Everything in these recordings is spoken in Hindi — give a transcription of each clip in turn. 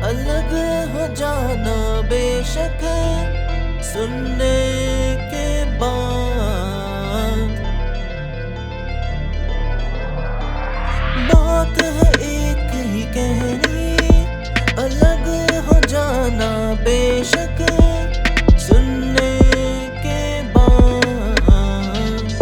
अलग हो जाना बेशक सुनने के बाद। बात है एक ही कहनी, अलग हो जाना बेशक सुनने के बाद।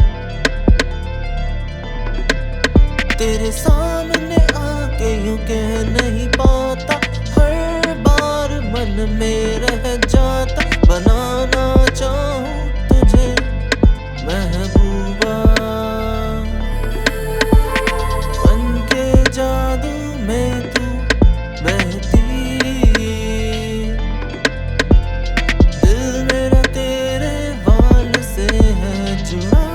तेरे सामने आके यूं कह नहीं पाता, हर बार मन में रह जाता। बनाना चाहूं तुझे महबूबा, बन के जादू में तू बहती। दिल मेरा तेरे वाल से है जुड़ा,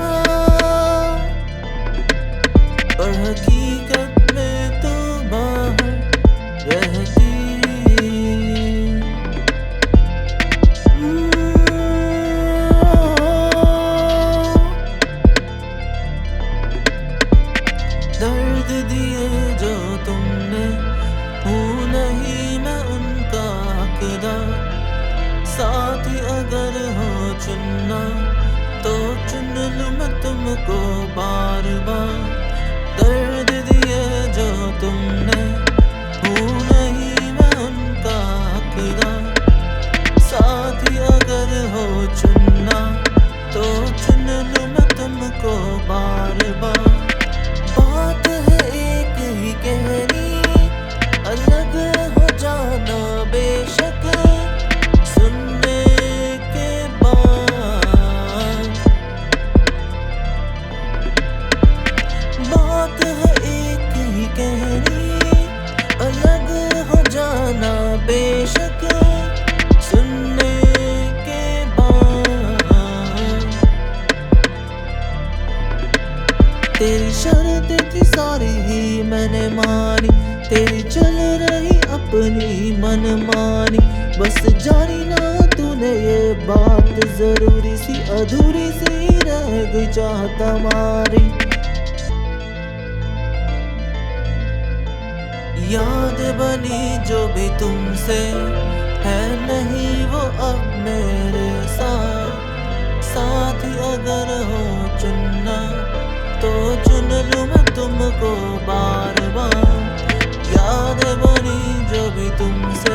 और हकीकत में तू बाहर रहती। दर्द दिए जो तुमने, हूँ नहीं मैं उनका हकदार। साथ ही अगर हो चुनना तो चुन लूँ मैं तुमको बार बार। दर्द दिए जो तुमने, हूँ नहीं मैं उनका हकदार। साथ ही अगर हो चुनना तो चुन लूँ मैं तुमको बार बार। बात है एक ही कहनी, अलग हो जाना बेशक सुनने के बाद। बात है एक ही कहनी, अलग हो जाना बेशक सुनने के बाद। तेरी शर्त थी सारी ही मैंने मानी, तेरी चल रही अपनी मनमानी। बस जानी ना तूने ये बात, जरूरी सी अधूरी सी रह गई चाहत हमारी। याद बनी जो भी तुमसे है नहीं वो अब मेरे साथ। साथ ही अगर हो चुनना तो चुन लूँ मैं तुमको बार बार। याद बनी जो भी तुमसे